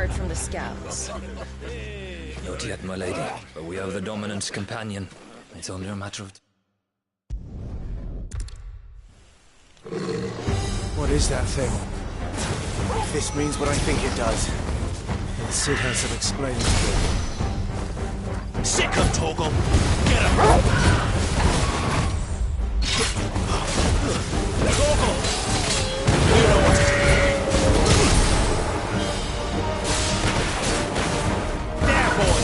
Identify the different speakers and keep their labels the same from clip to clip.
Speaker 1: word from the scouts?
Speaker 2: Not yet, my lady, but we have the Dominant's companion. It's only a matter of...
Speaker 3: What is that thing? If this means what I think it does, then Cid has some explaining to do.
Speaker 4: Sick him, Torgal! Get him! Torgal! You know what to do. There, boy!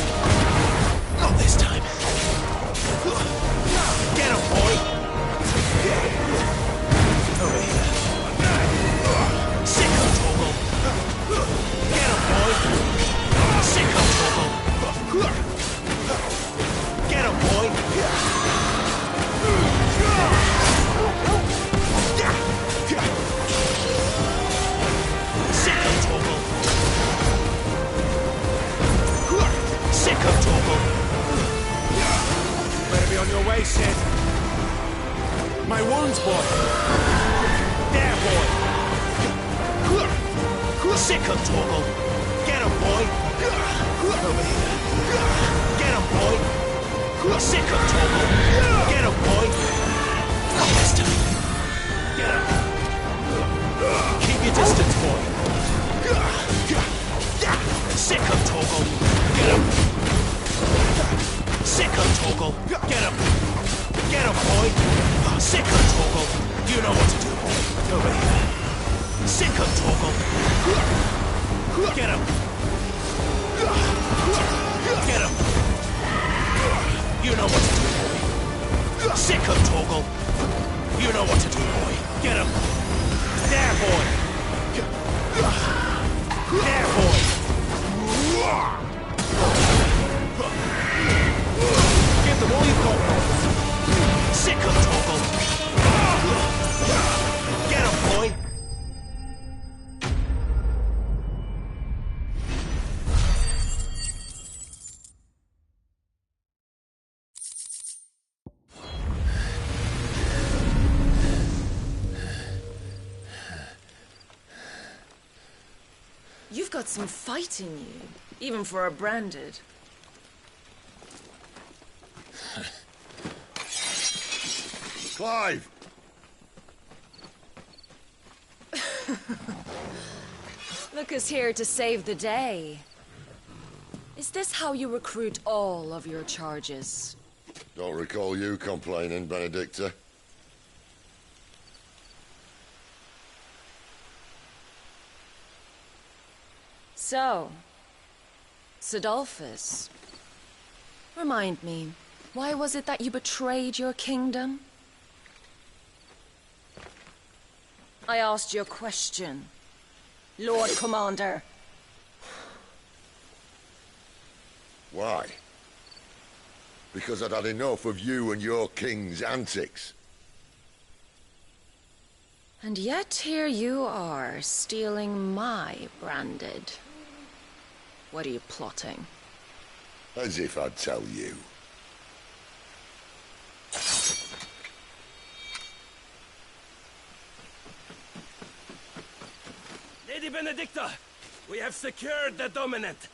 Speaker 4: Not this time. Get him, boy! Over here. Sick him, Torgal! Get him, boy! Sick him, Torgal! Get him, boy! Sick him, Torgal! Sick him, Torgal!
Speaker 3: Better be on your way, Cid. My wounds, boy.
Speaker 4: There, boy! Sick him, Torgal! Get him, boy! Over here. Get him, boy! Sick him, Torgal! Get him, boy! Not this time. Get him! Keep your distance, boy! Sick him, Torgal! Get him! Sick him, Torgal! Get him! Get him, boy! Sick him, Torgal! You know what to do, boy! Over here. Sick him, Torgal! Get him! Get him! You know what to do, boy! Sick him, Torgal! You know what to do, boy! Get him! There, boy! There, boy! Give them all you've got, boy! Sick him, Torgal! Get him, boy!
Speaker 1: You've got some fight in you, even for a branded.
Speaker 5: Clive!
Speaker 1: Look who's here to save the day. Is this how you recruit all of your charges?
Speaker 5: Don't recall you complaining, Benedicta.
Speaker 1: So, Cidolfus, remind me, why was it that you betrayed your kingdom? I asked you a question, Lord Commander.
Speaker 5: Why? Because I'd had enough of you and your king's antics.
Speaker 1: And yet here you are, stealing my branded. What are you plotting?
Speaker 5: As if I'd tell you.
Speaker 4: Lady Benedicta, we have secured the Dominant.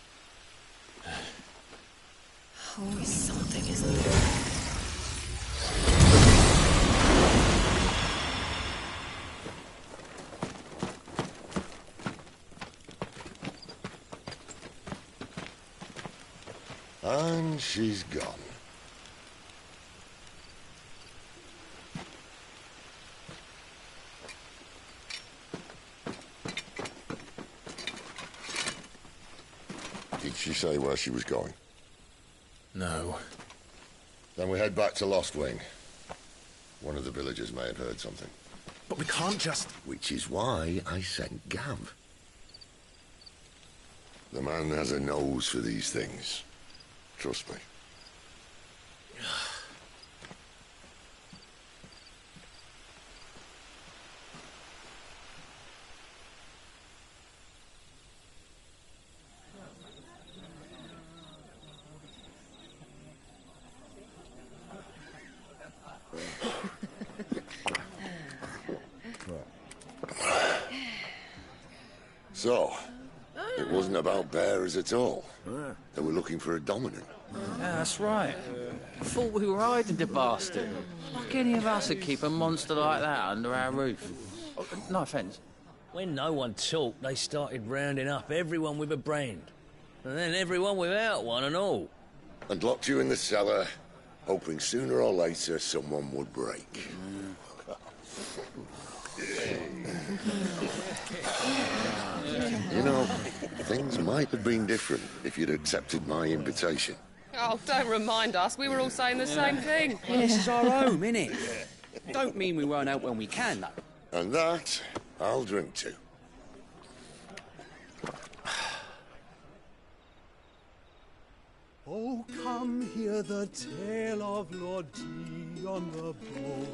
Speaker 1: Always something, isn't there?
Speaker 5: And she's gone. Did she say where she was going?
Speaker 2: No.
Speaker 5: Then we head back to Lost Wing. One of the villagers may have heard something.
Speaker 3: But we can't just...
Speaker 5: Which is why I sent Gav. The man has a nose for these things. Trust me. So, It wasn't about bearers at all. They were looking for a dominant.
Speaker 6: Yeah, that's right. I thought we were hiding the bastard. Like any of us would keep a monster like that under our roof. Oh, no offence.
Speaker 7: When no one talked, they started rounding up everyone with a brand. And then everyone without one and all.
Speaker 5: And locked you in the cellar, hoping sooner or later someone would break. You know, things might have been different if you'd accepted my invitation.
Speaker 8: Oh, don't remind us. We were all saying the same thing.
Speaker 9: Well, this is our home, innit? Don't mean we won't help when we can, though.
Speaker 5: And that, I'll drink to.
Speaker 10: Oh, come hear the tale of Lord Dion the Bold,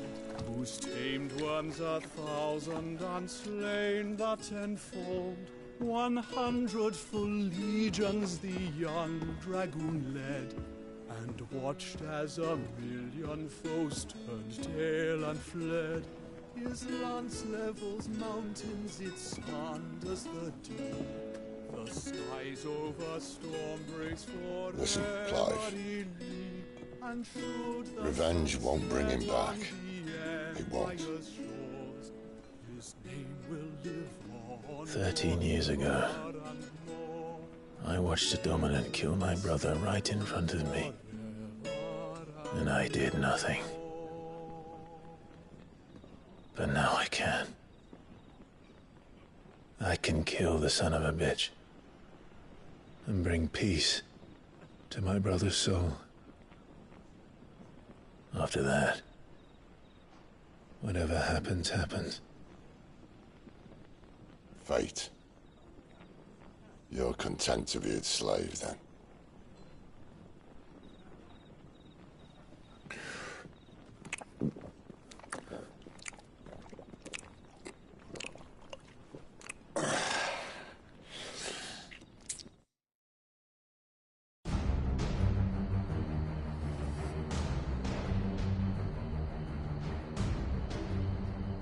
Speaker 10: who's tamed worms 1,000 and slain the tenfold. 100 full legions the young dragoon led, and watched as 1,000,000 foes turned tail and fled. His lance levels mountains, it slanders the dead. The skies over storm breaks for
Speaker 5: Listen, Clive. Revenge won't bring him back. It won't.
Speaker 3: 13 years ago, I watched a dominant kill my brother right in front of me. And I did nothing. But now I can. I can kill the son of a bitch and bring peace to my brother's soul. After that, whatever happens, happens.
Speaker 5: Fate. You're content to be its slave, then?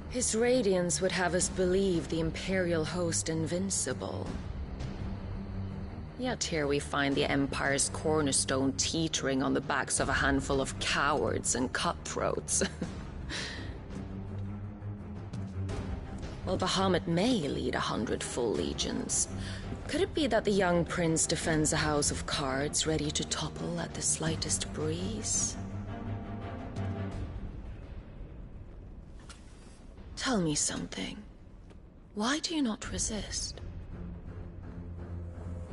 Speaker 1: His radiance would have us believe the Imperial host invincible. Yet here we find the Empire's cornerstone teetering on the backs of a handful of cowards and cutthroats. Well, Bahamut may lead 100 full legions. Could it be that the young prince defends a house of cards ready to topple at the slightest breeze? Tell me something. Why do you not resist?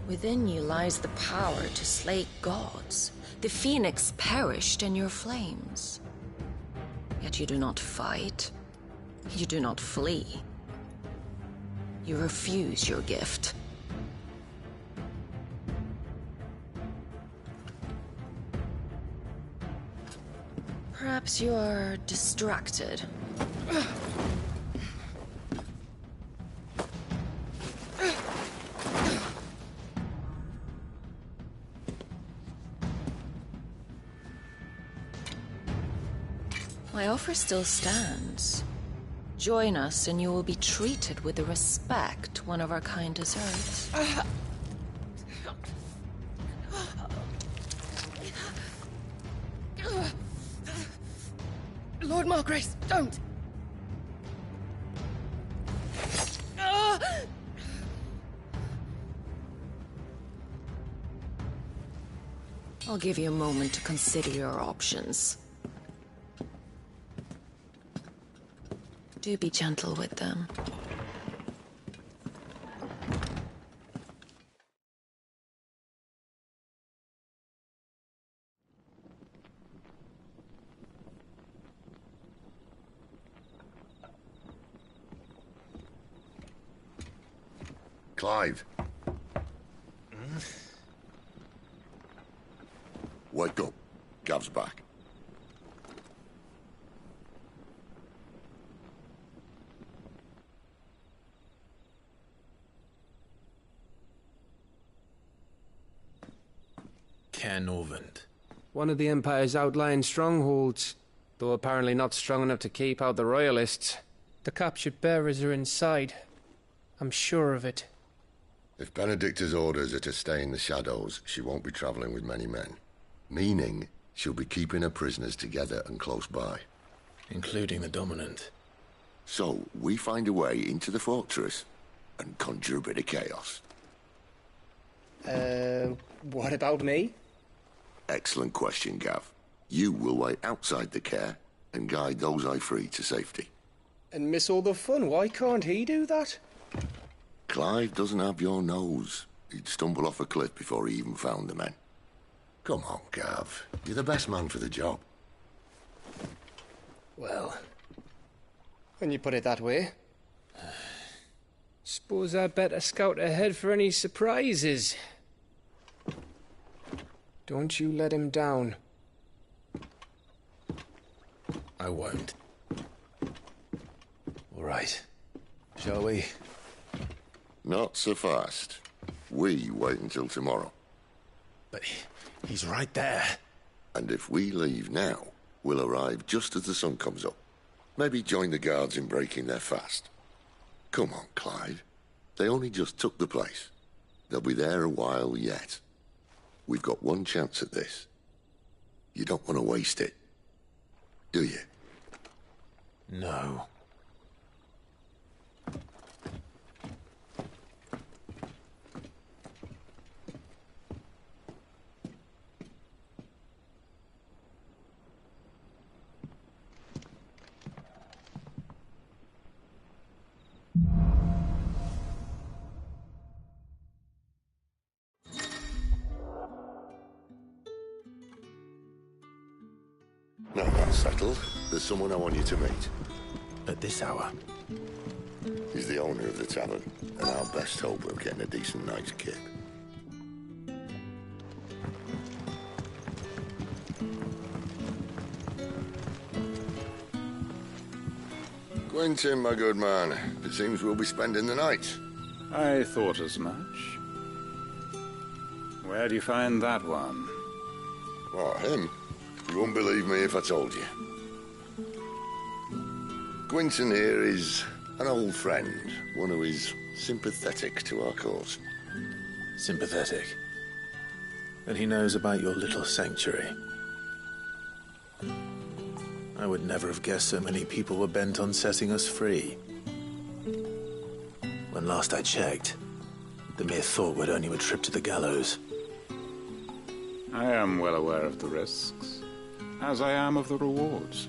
Speaker 1: Within you lies the power to slay gods. The phoenix perished in your flames. Yet you do not fight. You do not flee. You refuse your gift. Perhaps you are distracted. My offer still stands. Join us and you will be treated with the respect one of our kind deserves.
Speaker 8: Lord Margrace, don't!
Speaker 1: I'll give you a moment to consider your options. Do be gentle with them.
Speaker 5: Clive. Wake up. Gav's back.
Speaker 3: Caernarvon.
Speaker 11: One of the Empire's outlying strongholds, though apparently not strong enough to keep out the Royalists. The captured bearers are inside. I'm sure of it.
Speaker 5: If Benedicta's orders are to stay in the shadows, she won't be traveling with many men. Meaning, she'll be keeping her prisoners together and close by.
Speaker 3: Including the Dominant.
Speaker 5: So, we find a way into the fortress and conjure a bit of chaos.
Speaker 3: What about me?
Speaker 5: Excellent question, Gav. You will wait outside the care and guide those I free to safety.
Speaker 3: And miss all the fun. Why can't he do that?
Speaker 5: Clive doesn't have your nose. He'd stumble off a cliff before he even found the men. Come on, Gav. You're the best man for the job.
Speaker 3: Well, when you put it that way. Suppose I'd better scout ahead for any surprises. Don't you let him down.
Speaker 12: I won't. All right. Shall we?
Speaker 5: Not so fast. We wait until tomorrow.
Speaker 12: But he's right there.
Speaker 5: And if we leave now, we'll arrive just as the sun comes up. Maybe join the guards in breaking their fast. Come on, Clive. They only just took the place. They'll be there a while yet. We've got one chance at this. You don't want to waste it, do you?
Speaker 12: No.
Speaker 5: Now that's settled. There's someone I want you to meet.
Speaker 12: At this hour?
Speaker 5: He's the owner of the tavern, and our best hope of getting a decent night's kip. Quentin, my good man. It seems we'll be spending the night.
Speaker 10: I thought as much. Where do you find that one?
Speaker 5: What, him? You wouldn't believe me if I told you. Quentin here is an old friend, one who is sympathetic to our cause.
Speaker 12: Sympathetic? And he knows about your little sanctuary. I would never have guessed so many people were bent on setting us free. When last I checked, the mere thought would earn you a trip to the gallows.
Speaker 10: I am well aware of the risks, as I am of the rewards.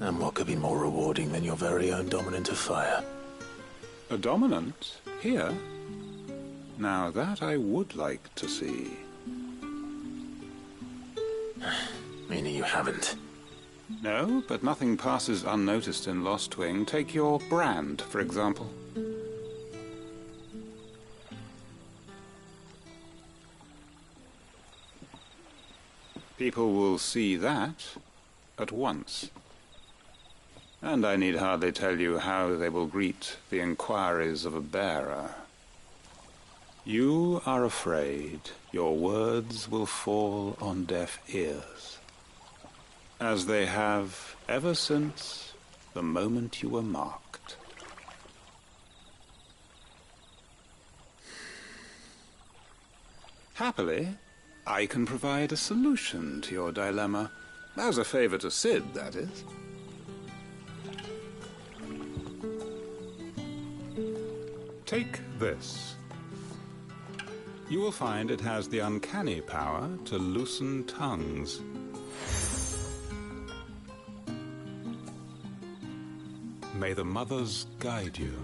Speaker 12: And what could be more rewarding than your very own Dominant of Fire?
Speaker 10: A Dominant? Here? Now that I would like to see.
Speaker 12: Meaning you haven't?
Speaker 10: No, but nothing passes unnoticed in Lostwing. Take your brand, for example. People will see that at once. And I need hardly tell you how they will greet the inquiries of a bearer. You are afraid your words will fall on deaf ears, as they have ever since the moment you were marked. Happily, I can provide a solution to your dilemma, as a favor to Cid, that is. Take this. You will find it has the uncanny power to loosen tongues. May the mothers guide you.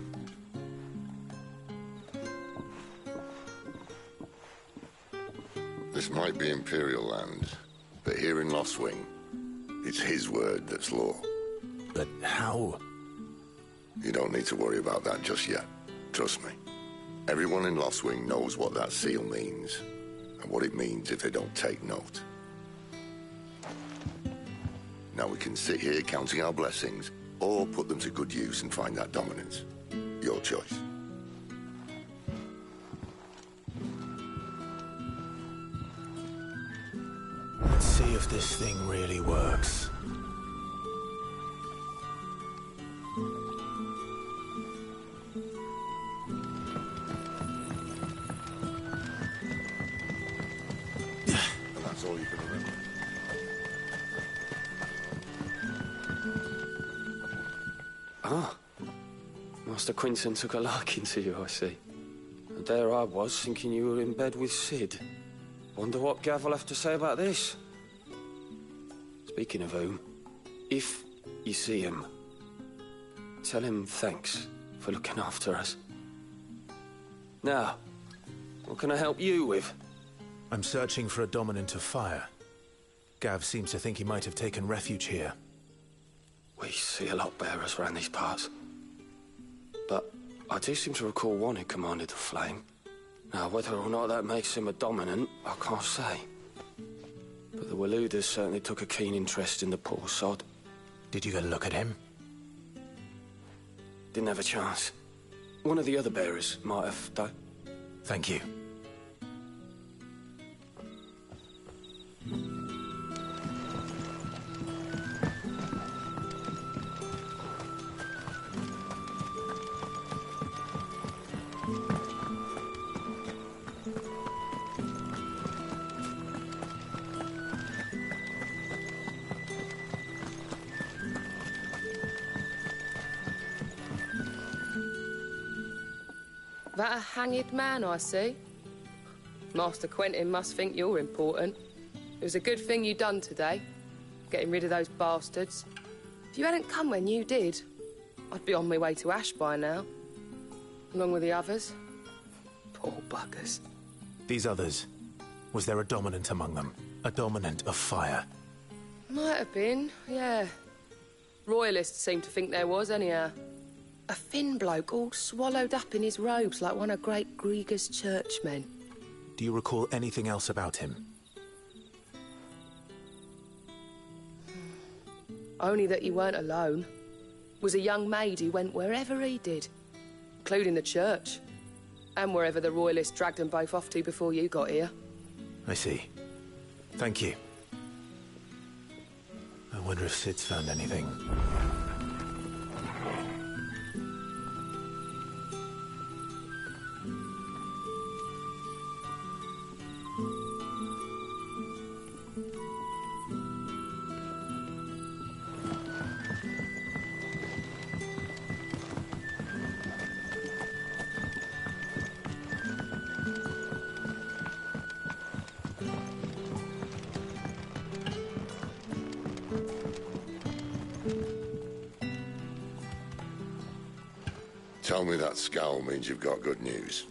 Speaker 5: This might be Imperial land, but here in Lostwing, it's his word that's law.
Speaker 12: But how?
Speaker 5: You don't need to worry about that just yet. Trust me. Everyone in Lostwing knows what that seal means, and what it means if they don't take note. Now we can sit here counting our blessings, or put them to good use and find that dominance. Your choice.
Speaker 12: Let's see if this thing really works.
Speaker 11: Ah. Master Quinton took a liking to you, I see. And there I was, thinking you were in bed with Sid. Wonder what Gav will have to say about this. Speaking of whom, if you see him, tell him thanks for looking after us. Now, what can I help you with?
Speaker 12: I'm searching for a dominant of fire. Gav seems to think he might have taken refuge here.
Speaker 11: We see a lot bearers around these parts. But I do seem to recall one who commanded the flame. Now, whether or not that makes him a dominant, I can't say. But the Waluders certainly took a keen interest in the poor sod.
Speaker 12: Did you get a look at him?
Speaker 11: Didn't have a chance. One of the other bearers might have, though.
Speaker 12: Thank you.
Speaker 8: That a hanged man, I see. Master Quentin must think you're important. It was a good thing you done today, getting rid of those bastards. If you hadn't come when you did, I'd be on my way to Ash by now, along with the others. Poor buggers.
Speaker 12: These others, was there a dominant among them? A dominant of fire?
Speaker 8: Might have been, yeah. Royalists seem to think there was, anyhow. A thin bloke all swallowed up in his robes like one of Great Gregor's churchmen.
Speaker 12: Do you recall anything else about him?
Speaker 8: Only that he weren't alone. Was a young maid who went wherever he did, including the church, and wherever the Royalists dragged them both off to before you got here.
Speaker 12: I see. Thank you. I wonder if Sid's found anything.
Speaker 5: Tell me that scowl means you've got good news.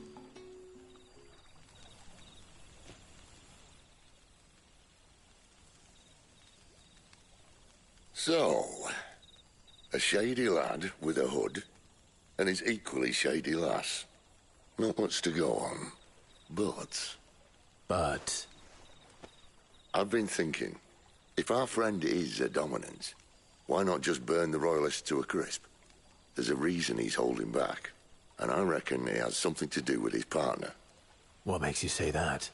Speaker 5: So, a shady lad with a hood, and his equally shady lass. Not much to go on, but... I've been thinking, if our friend is a dominant, why not just burn the Royalists to a crisp? There's a reason he's holding back, and I reckon he has something to do with his partner.
Speaker 12: What makes you say that?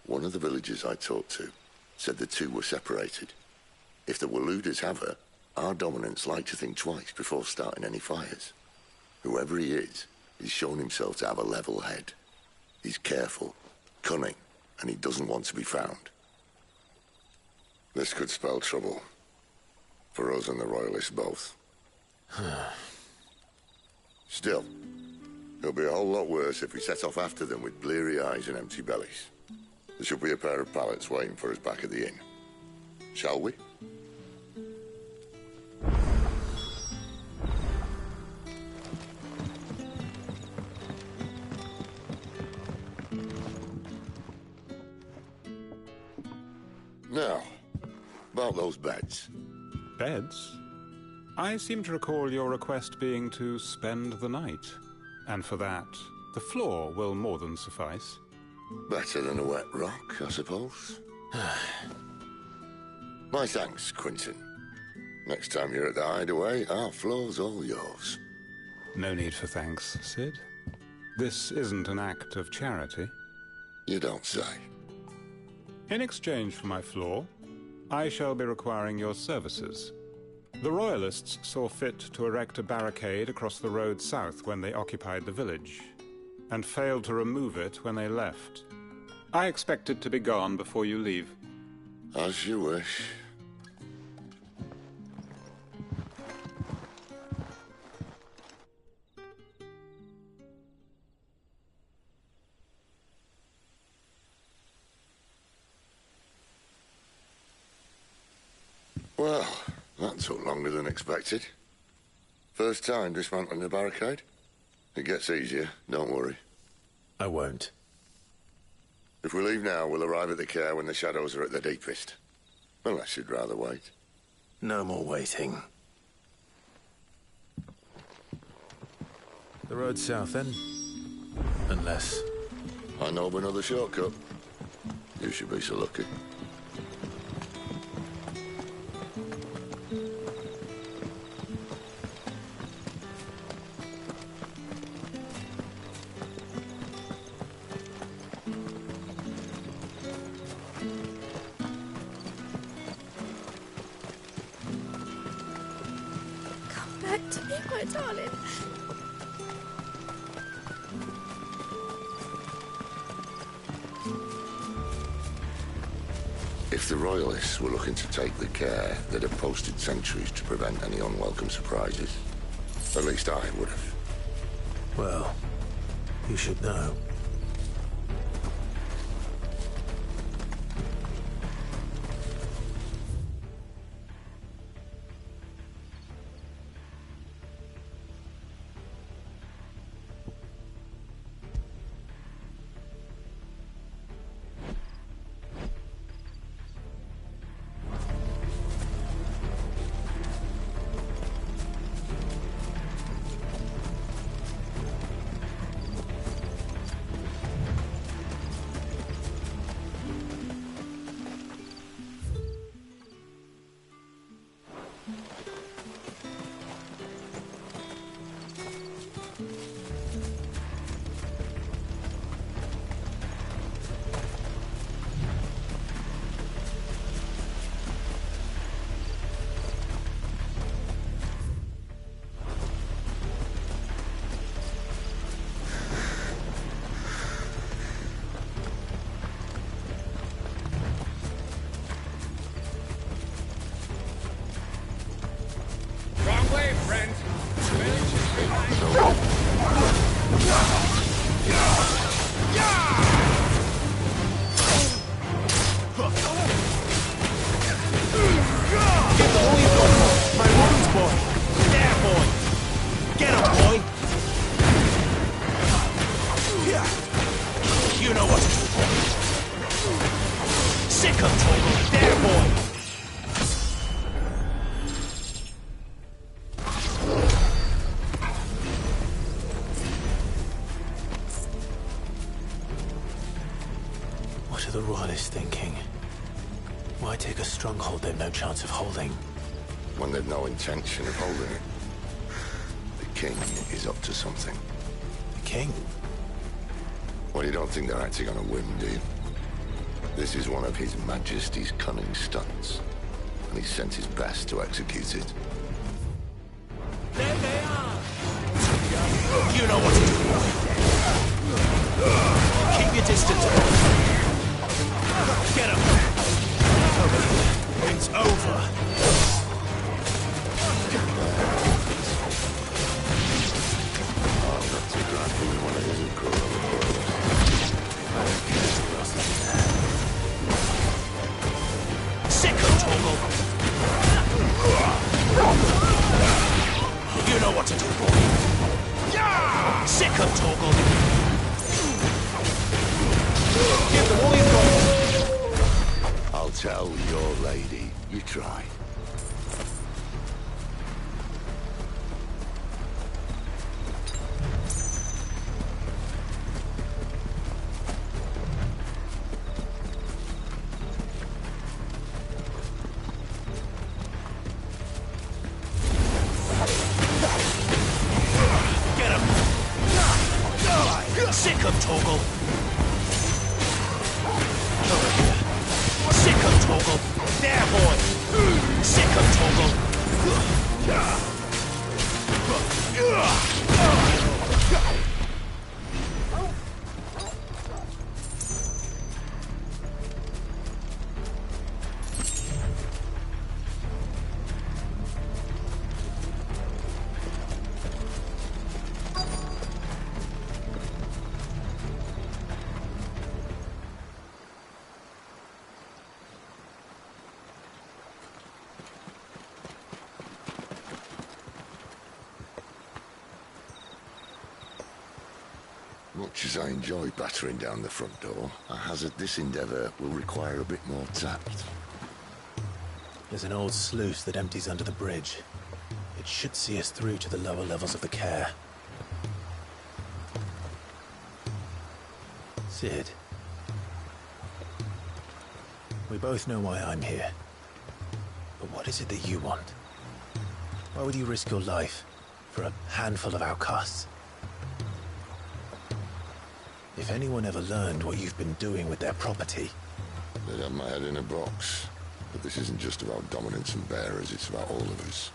Speaker 5: One of the villagers I talked to said the two were separated. If the Waluders have her, our dominants like to think twice before starting any fires. Whoever he is, he's shown himself to have a level head. He's careful, cunning, and he doesn't want to be found. This could spell trouble. For us and the Royalists both. Still, it'll be a whole lot worse if we set off after them with bleary eyes and empty bellies. There should be a pair of pallets waiting for us back at the inn. Shall we? Now, about those beds.
Speaker 10: Beds? I seem to recall your request being to spend the night. And for that, the floor will more than suffice.
Speaker 5: Better than a wet rock, I suppose. My thanks, Quinton. Next time you're at the Hideaway, our floor's all yours.
Speaker 10: No need for thanks, Sid. This isn't an act of charity.
Speaker 5: You don't say.
Speaker 10: In exchange for my floor, I shall be requiring your services. The Royalists saw fit to erect a barricade across the road south when they occupied the village, and failed to remove it when they left. I expect it to be gone before you leave.
Speaker 5: As you wish. Well, that took longer than expected. First time dismantling the barricade? It gets easier, don't worry.
Speaker 12: I won't.
Speaker 5: If we leave now, we'll arrive at the Care when the shadows are at their deepest. Unless you'd rather wait.
Speaker 12: No more waiting. The road south, then? Unless...
Speaker 5: I know of another shortcut. You should be so lucky.
Speaker 13: Come back to me, my darling.
Speaker 5: If the Royalists were looking to take the Care, they'd have posted sentries to prevent any unwelcome surprises. At least I would have.
Speaker 12: Well, you should know. What are the Royalists thinking? Why take a stronghold they've no chance of holding?
Speaker 5: When they've no intention of holding it. The King is up to something.
Speaker 12: The King?
Speaker 5: Well, you don't think they're acting on a whim, do you? This is one of His Majesty's cunning stunts, and he's sent his best to execute it.
Speaker 4: There they are! You know what to do. Keep your distance. Get him! It's over. You know what to do, boy. Sick of Torgal. Give them all you've got.
Speaker 5: I'll tell your lady. You try.
Speaker 4: Sick of Torgal. Over here. Sick of Torgal. There, boy. Sick of Torgal.
Speaker 5: Much as I enjoy battering down the front door, I hazard this endeavour will require a bit more tact.
Speaker 12: There's an old sluice that empties under the bridge. It should see us through to the lower levels of the care. Cid. We both know why I'm here. But what is it that you want? Why would you risk your life for a handful of outcasts? If anyone ever learned what you've been doing with their property...
Speaker 5: They'd have my head in a box. But this isn't just about dominance and bearers, it's about all of us.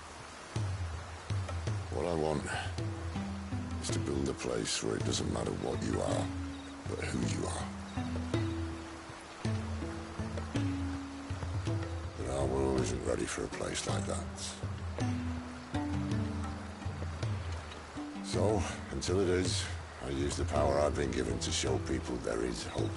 Speaker 5: What I want is to build a place where it doesn't matter what you are, but who you are. But our world isn't ready for a place like that. So, until it is, I use the power I've been given to show people there is hope.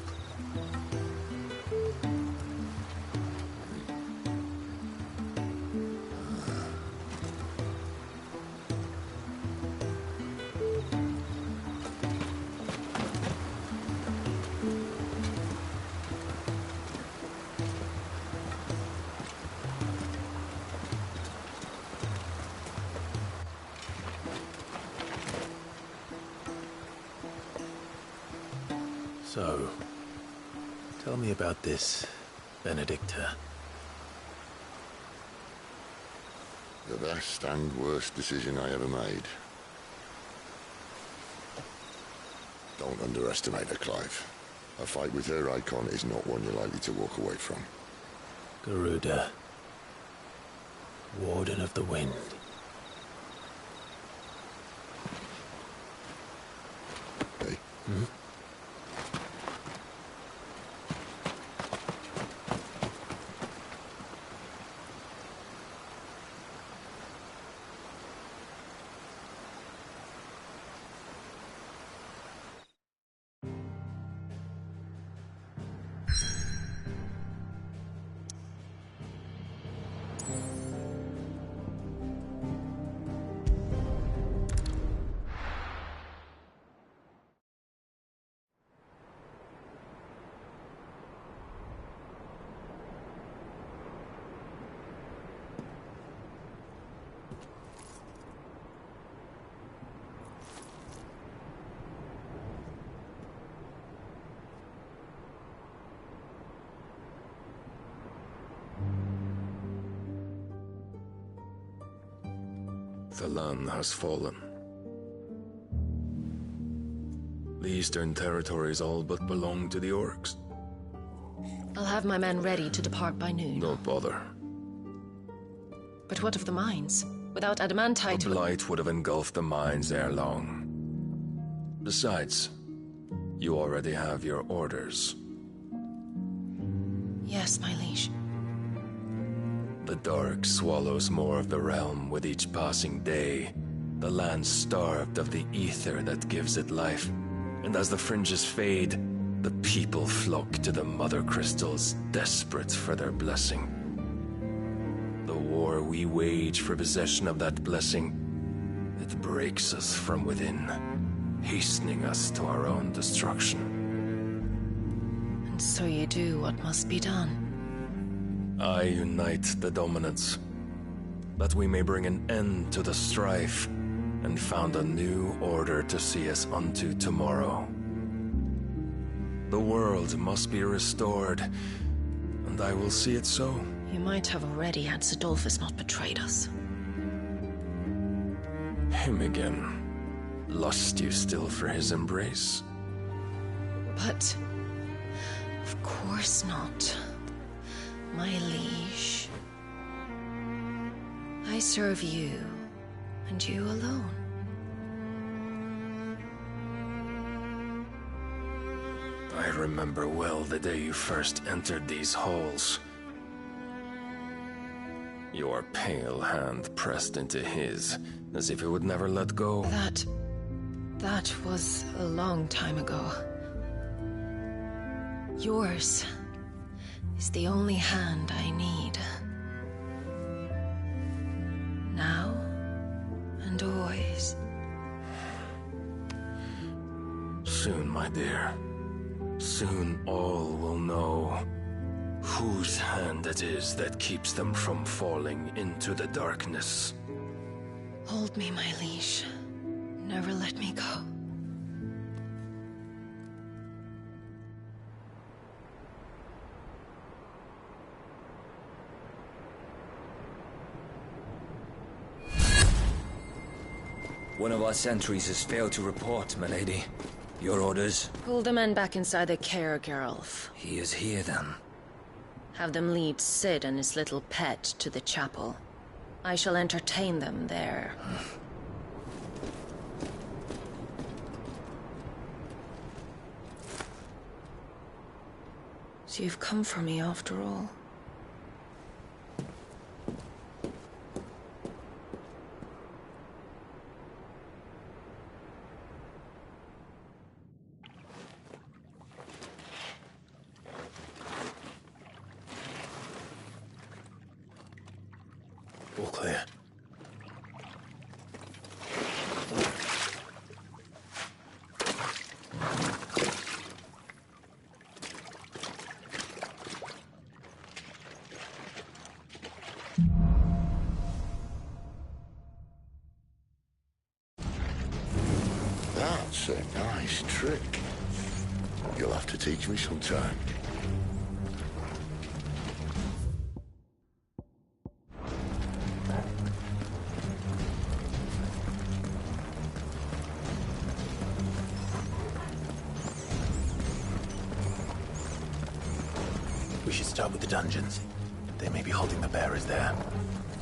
Speaker 12: So, tell me about this Benedicta.
Speaker 5: The best and worst decision I ever made. Don't underestimate her, Clive. A fight with her icon is not one you're likely to walk away from.
Speaker 12: Garuda. Warden of the Wind.
Speaker 5: Hey?
Speaker 12: Hmm?
Speaker 14: The land has fallen. The Eastern Territories all but belong to the Orcs.
Speaker 1: I'll have my men ready to depart by noon.
Speaker 14: Don't bother.
Speaker 1: But what of the mines? Without adamantite...
Speaker 14: The Blight would have engulfed the mines ere long. Besides, you already have your orders.
Speaker 1: Yes, my liege.
Speaker 14: The dark swallows more of the realm with each passing day. The land starved of the ether that gives it life. And as the fringes fade, the people flock to the mother crystals, desperate for their blessing. The war we wage for possession of that blessing, it breaks us from within, hastening us to our own destruction.
Speaker 1: And so you do what must be done.
Speaker 14: I unite the dominants, that we may bring an end to the strife, and found a new order to see us unto tomorrow. The world must be restored, and I will see it so.
Speaker 1: You might have already had Sidolphus not betrayed us.
Speaker 14: Him again. Lust you still for his embrace?
Speaker 1: But... of course not. My liege. I serve you, and you alone.
Speaker 14: I remember well the day you first entered these halls. Your pale hand pressed into his, as if it would never let go.
Speaker 1: That was a long time ago. Yours is the only hand I need. Now and always.
Speaker 14: soon, my dear. Soon all will know whose hand it is that keeps them from falling into the darkness.
Speaker 1: Hold me, my liege. Never let me go.
Speaker 2: One of our sentries has failed to report, milady. Your orders?
Speaker 1: Pull the men back inside the care, Geralf.
Speaker 2: He is here, then.
Speaker 1: Have them lead Cid and his little pet to the chapel. I shall entertain them there. So you've come for me after all.
Speaker 12: All clear.
Speaker 5: That's a nice trick. You'll have to teach me sometime.
Speaker 12: We should start with the dungeons. They may be holding the bearers there.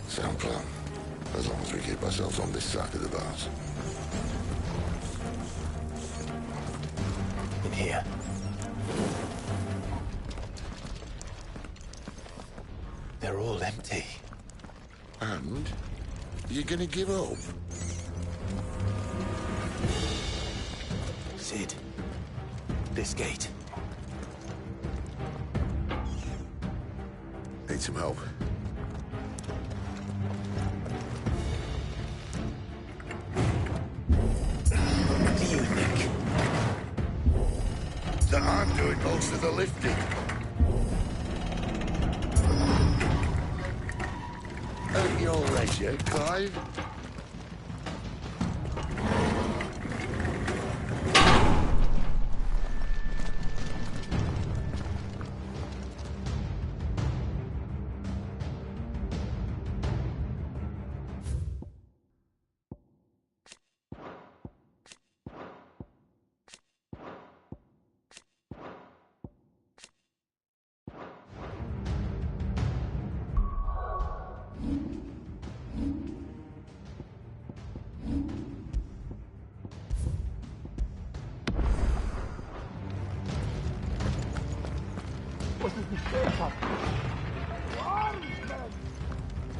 Speaker 5: Sound plan. As long as we keep ourselves on this side of the bars.
Speaker 12: In here. They're all empty.
Speaker 5: And? You're gonna give up?
Speaker 12: Cid. This gate.
Speaker 5: Need some help?
Speaker 12: What do you think?
Speaker 5: That I'm doing most of the lifting. At your leisure, Clive.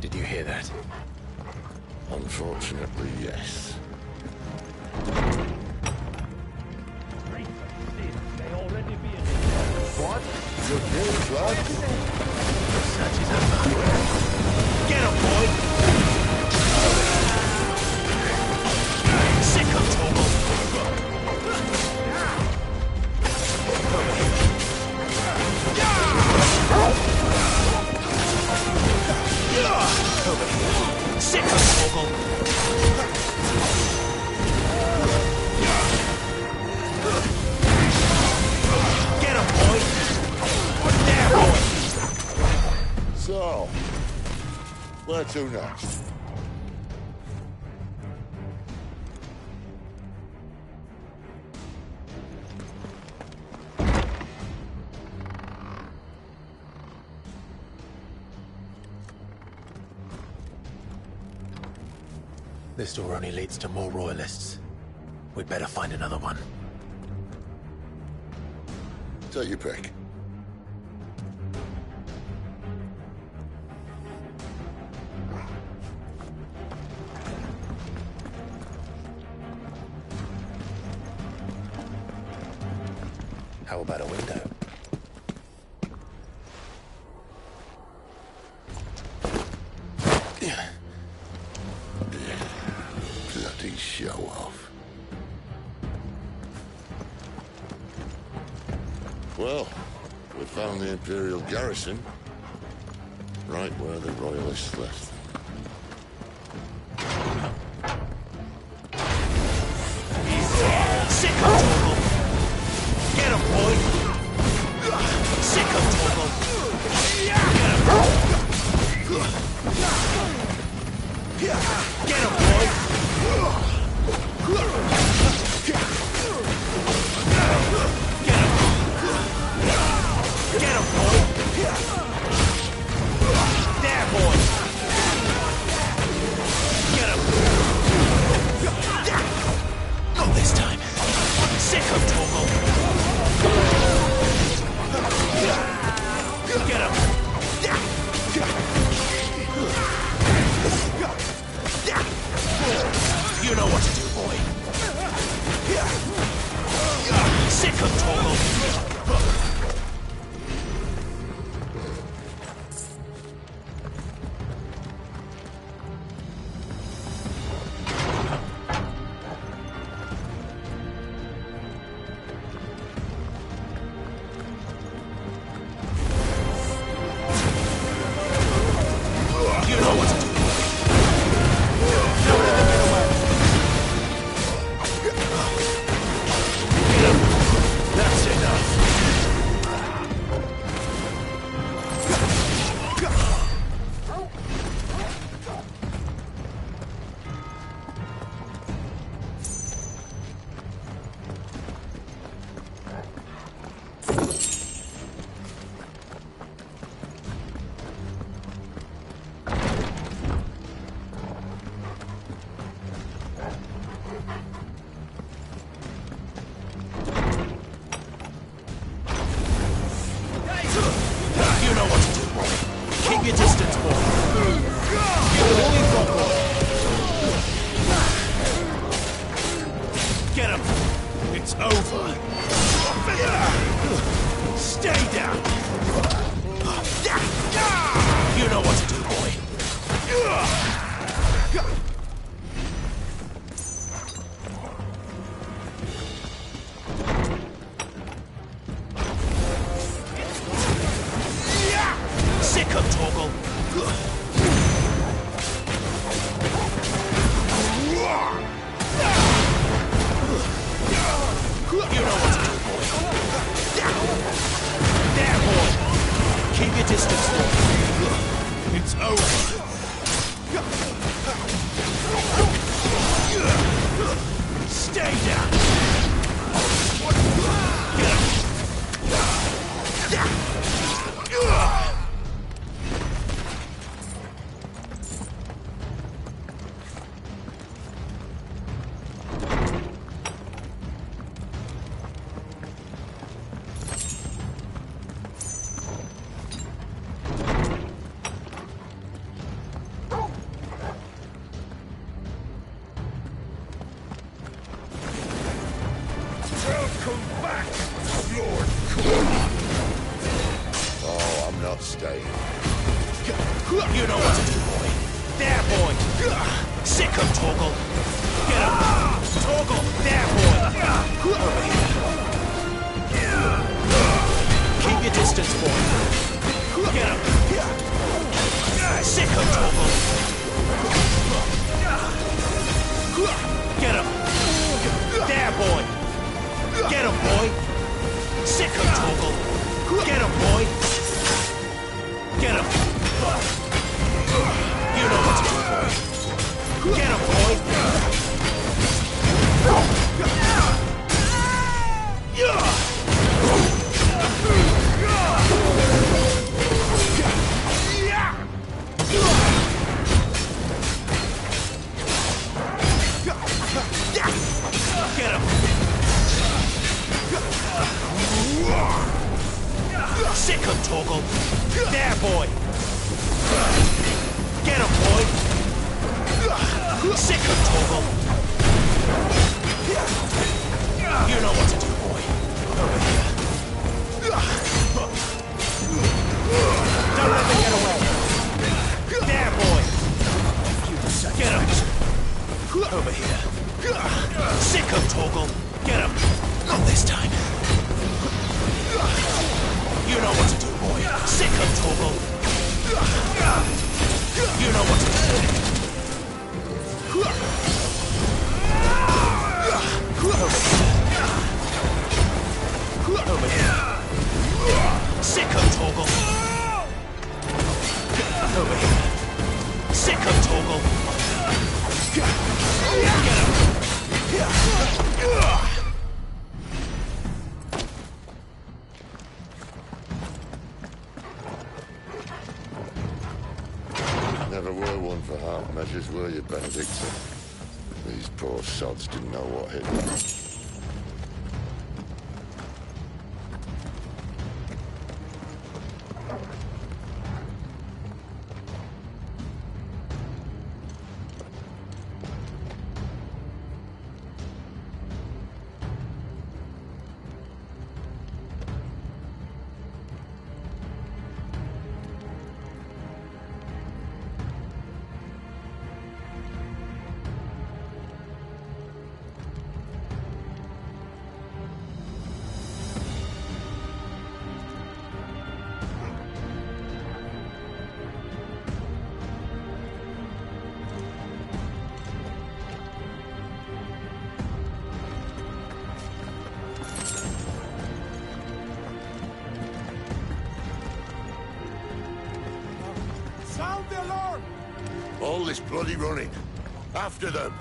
Speaker 12: Did you hear that?
Speaker 5: Unfortunately, yes. What? Good news, lad?
Speaker 12: Search is over.
Speaker 4: Get him, boy! Sick of Sick of Torgal! Get him, boy! There, boy!
Speaker 5: So, where to next?
Speaker 12: This door only leads to more royalists. We'd better find another one.
Speaker 5: Take your pick.
Speaker 12: How about a window?
Speaker 5: Bloody show off. Well, we found the Imperial garrison. Right where the Royalists left them.
Speaker 4: Sick of Torgal! Get him, boy! Sick of Torgal! Get him! Get him, boy! Get him! Get him, boy! There, boy! Get him! Not this time! Sick of Torgal! Get him! You know what to do, boy! Sick of Torgal! You know what to do, boy. Sick of Torgal. You know what to do. Over here. Sick of Torgal. Over here. Sick of Torgal. Get him.
Speaker 5: Never were one for half measures, were you, Benedicta? These poor sods didn't know what hit them.
Speaker 10: Sound the alarm!
Speaker 5: All this bloody running. After them.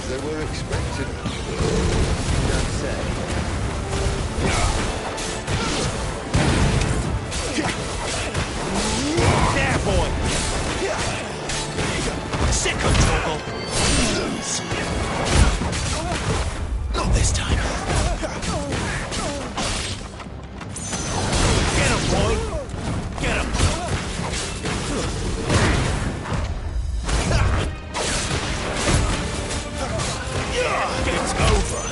Speaker 5: They were expected. Don't say.
Speaker 4: There, boy! Sick of Torgal! Not this time. Get him, boy! Get him! It's over.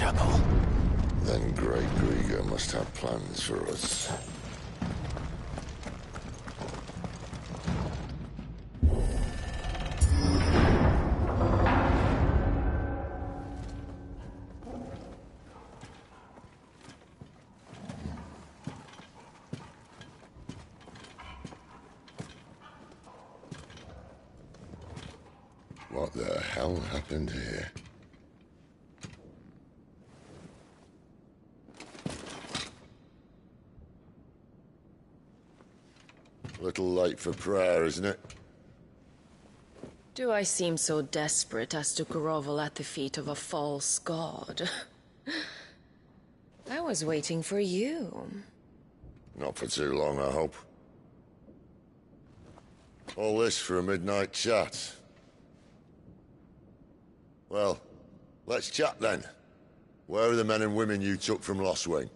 Speaker 12: chapel.
Speaker 5: Then Great Grieger must have plans for us. What the hell happened here? A little late for prayer, isn't it?
Speaker 1: Do I seem so desperate as to grovel at the feet of a false god? I was waiting for you.
Speaker 5: Not for too long, I hope. All this for a midnight chat. Well, let's chat then. Where are the men and women you took from Lostwing?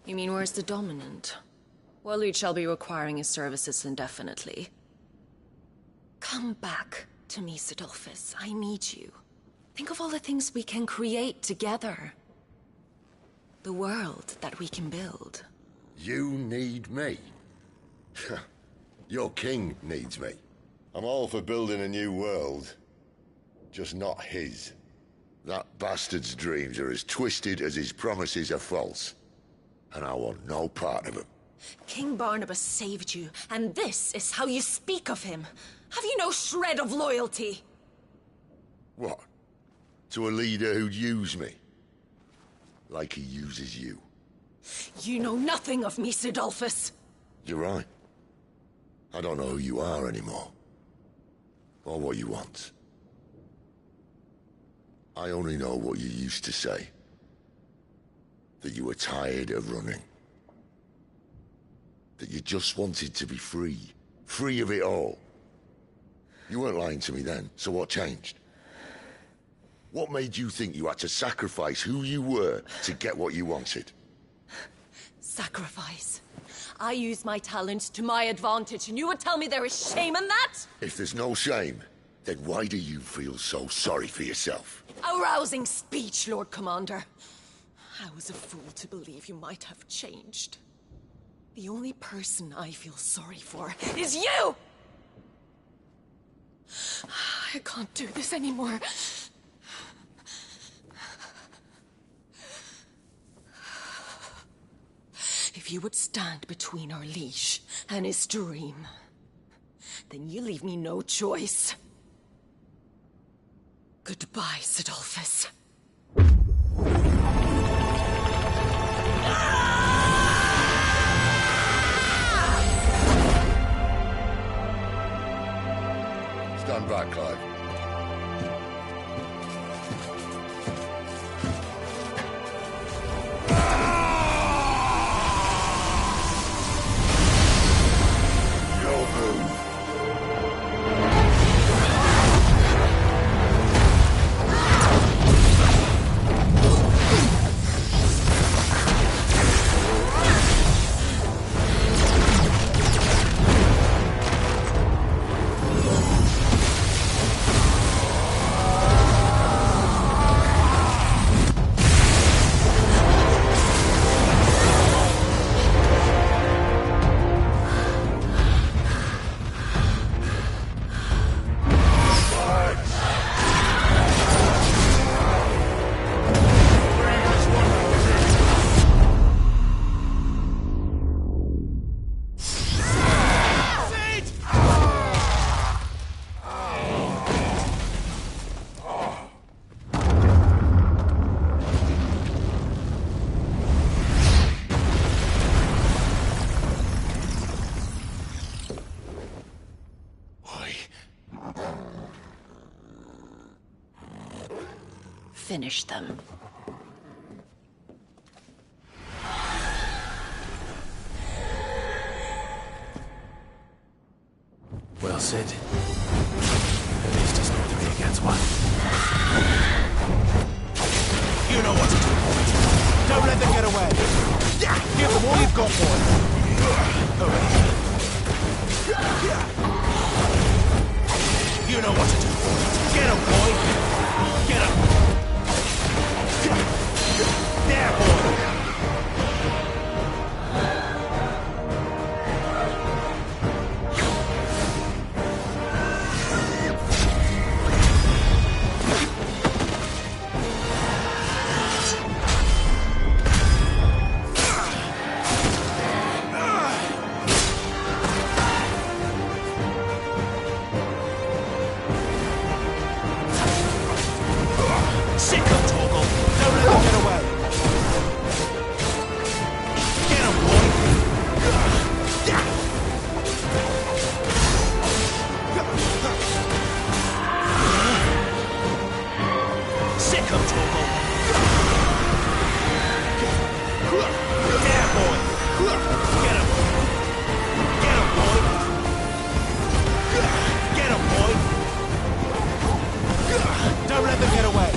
Speaker 1: You mean where's the dominant? Waleed shall be requiring his services indefinitely. Come back to me, Sidolphus. I need you. Think of all the things we can create together. The world that we can build.
Speaker 5: You need me? Your king needs me. I'm all for building a new world. Just not his. That bastard's dreams are as twisted as his promises are false. And I want no part of them.
Speaker 1: King Barnabas saved you, and this is how you speak of him. Have you no shred of loyalty?
Speaker 5: What? To a leader who'd use me? Like he uses you.
Speaker 1: You know nothing of me, Sidolphus.
Speaker 5: You're right. I don't know who you are anymore. Or what you want. I only know what you used to say. That you were tired of running. That you just wanted to be free. Free of it all. You weren't lying to me then, so what changed? What made you think you had to sacrifice who you were to get what you wanted?
Speaker 1: Sacrifice. I use my talents to my advantage, and you would tell me there is shame in that?
Speaker 5: If there's no shame, then why do you feel so sorry for yourself?
Speaker 1: A rousing speech, Lord Commander. I was a fool to believe you might have changed. The only person I feel sorry for is you! I can't do this anymore. If you would stand between our leash and his dream, then you leave me no choice. Goodbye, Sidolphus.
Speaker 5: Stand back, Clive. Your move.
Speaker 1: Finish them.
Speaker 12: Well, Sid. At least it's not 3 against 1.
Speaker 4: You know what to do. Don't let them get away. Give them all you've got, boy. Over here. You know what to do. Get him, boy. Get him. Sick of Torgal. Don't let them get away. Get him, boy. Sick of Torgal. Yeah, boy. Get him. Get him, boy. Get him, boy. Don't let them get away.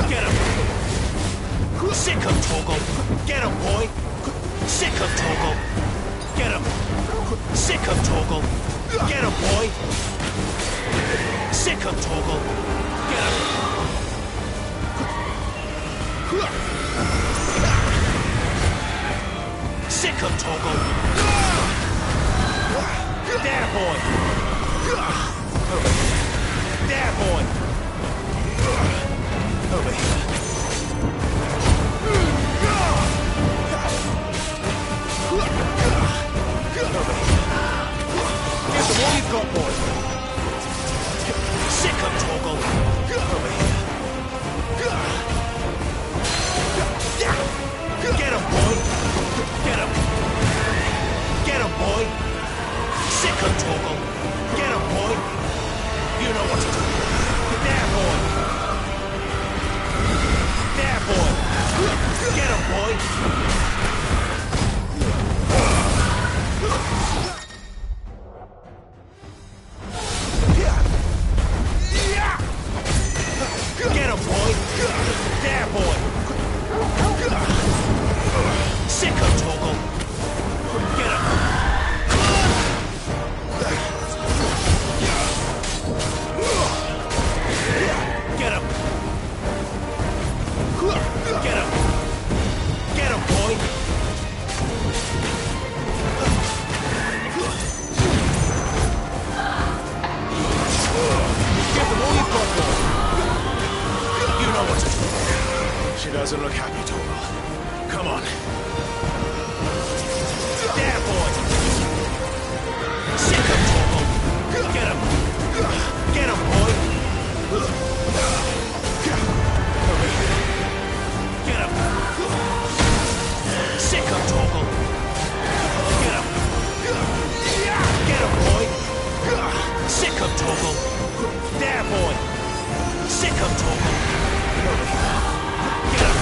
Speaker 4: Get him. Sick of Torgal. Get him, boy. Sick of Torgal. Get him. Sick of Torgal. Get him, boy. Sick of Torgal. Get him. Sick of Torgal. There, boy. There, boy. Over here. Over here. Give them all you've got, boy. Sick of Torgal. Over here. Get him, boy. Get him. Get him, boy. Sick of Torgal. Get him, boy. You know what to do. There, boy. There, boy. Get him, boy. Get him, boy. There, boy. Sick of Torgal. Get him. Get him. Get him. Get him, boy. Give them all you've got, boy. You know what to do.
Speaker 12: She doesn't look happy, Torgal. Come on.
Speaker 4: There, boy. Sick of Torgal. Get him. Get him, boy. Get him. Sick of Torgal. Get him. Get him, boy. Sick of Torgal. There, boy. Sick of Torgal. Get him.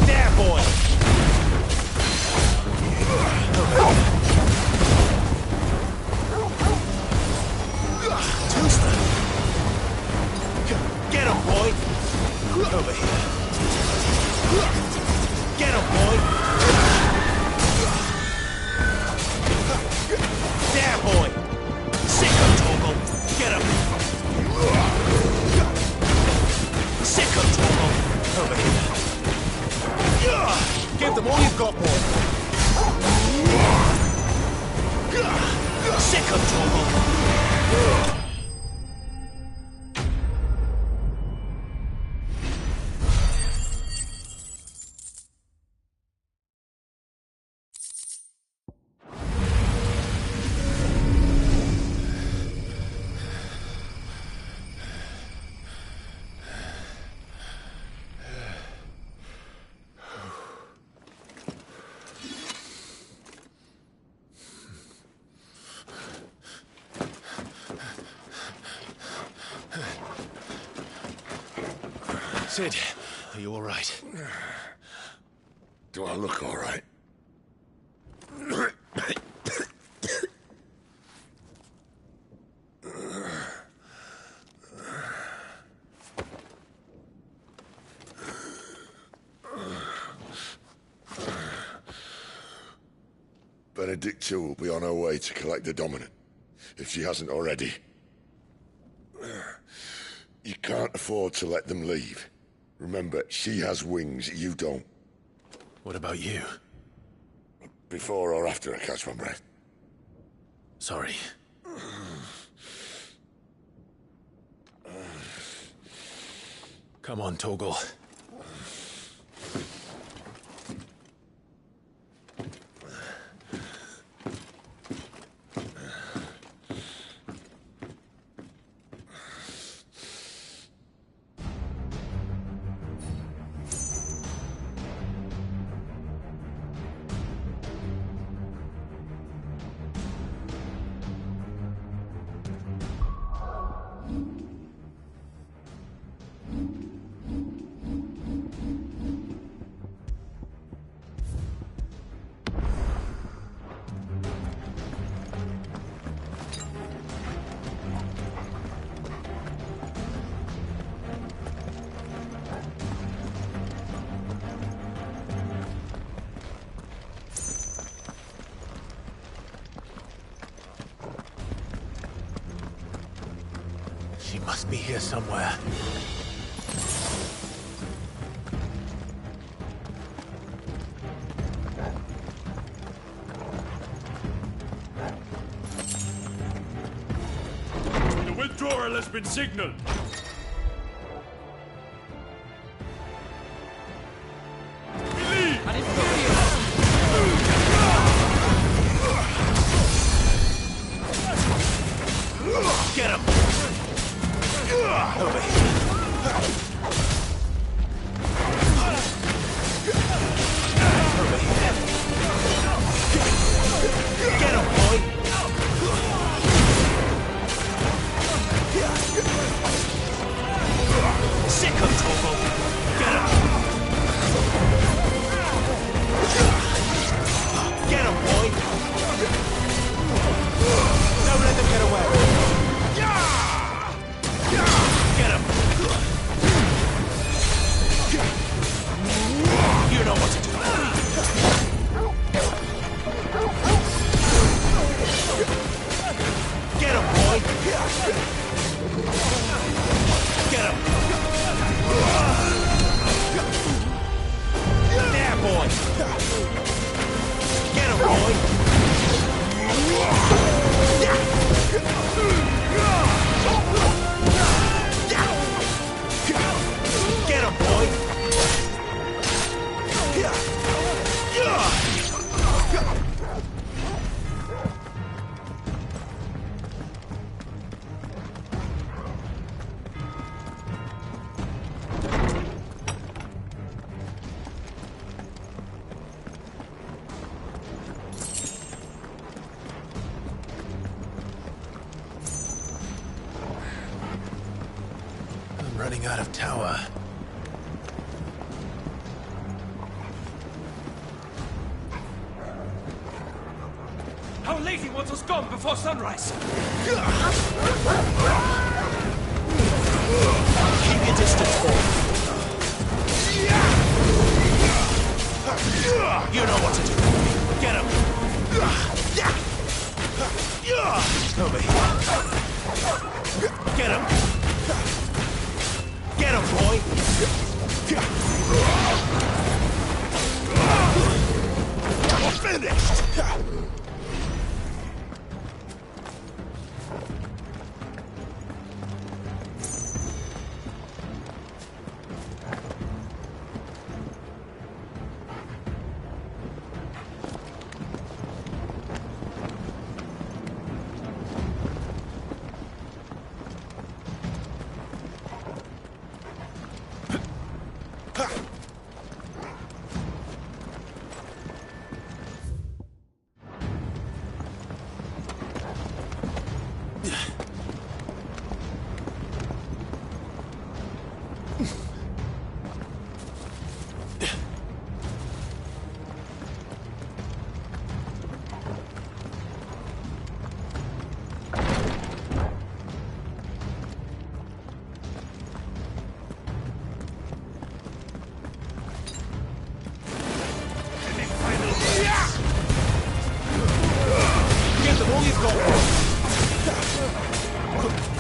Speaker 4: There, boy. Toaster. Get him, boy. Over here. Get him, boy. There, boy. Sick of Torgal. Get him. Sick of Torgal. Over here. Give them all you've got, boy. Sick of Torgal.
Speaker 12: Cid, are you all right?
Speaker 5: Do I look all right? Benedicta will be on her way to collect the Dominant, if she hasn't already. You can't afford to let them leave. Remember, she has wings, you don't.
Speaker 12: What about you?
Speaker 5: Before or after I catch my breath?
Speaker 12: Sorry. Come on, Torgal. She must be here somewhere.
Speaker 10: The withdrawal has been signaled.
Speaker 4: Get him! Over here. Over here. Get him, boy! Sick of Torgal! Get him! Get him, boy! Don't let them get away! Get him! You know what to do. Get him, boy! Get him! There, boy! Get him, boy! Get him, boy!
Speaker 12: I'm running out of tower.
Speaker 4: Our lady wants us gone before sunrise. Keep your distance, boy. You know what to do. Get him. Over here. Get him. Get him, boy. Finished.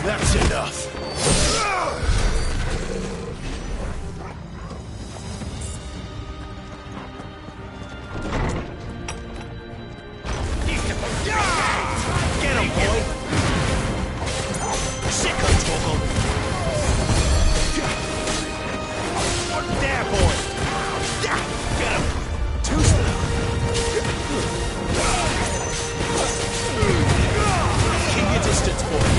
Speaker 4: That's enough. Get him, boy. Sick of Torgal. There, boy. Get him. Too slow. Keep your distance, boy.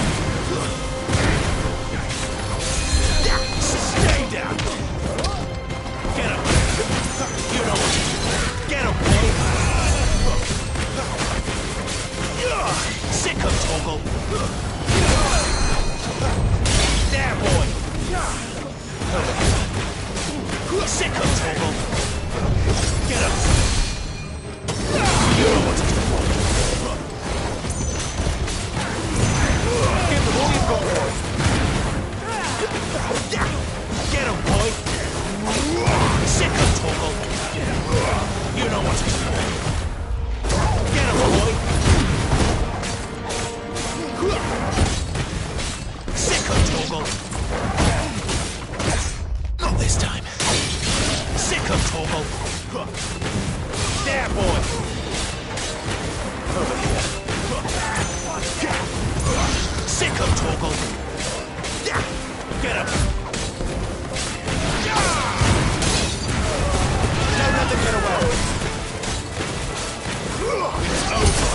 Speaker 12: It's over.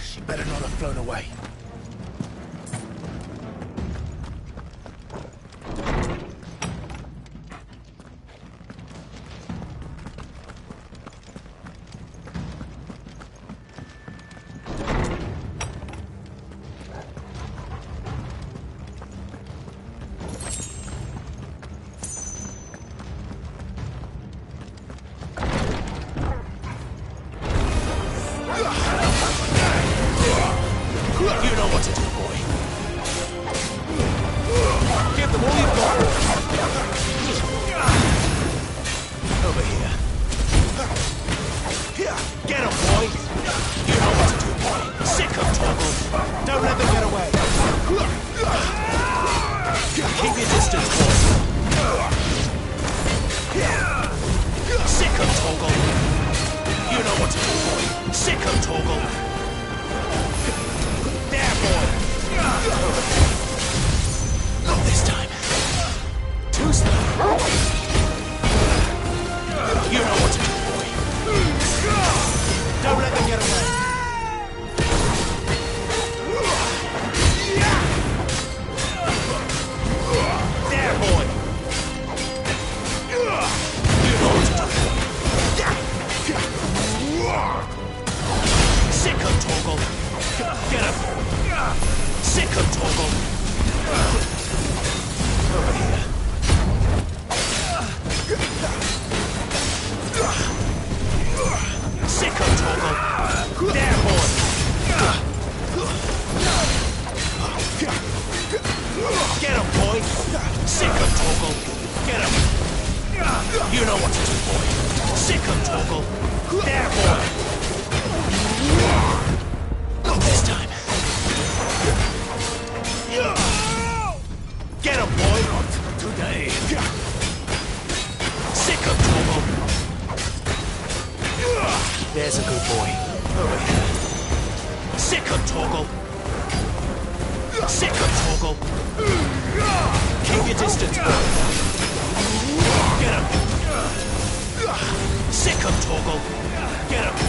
Speaker 12: She better not have flown away. There's a good boy. Over here. Sick of Torgal. Sick of Torgal. Keep your distance, boy. Get him. Sick of Torgal. Get him.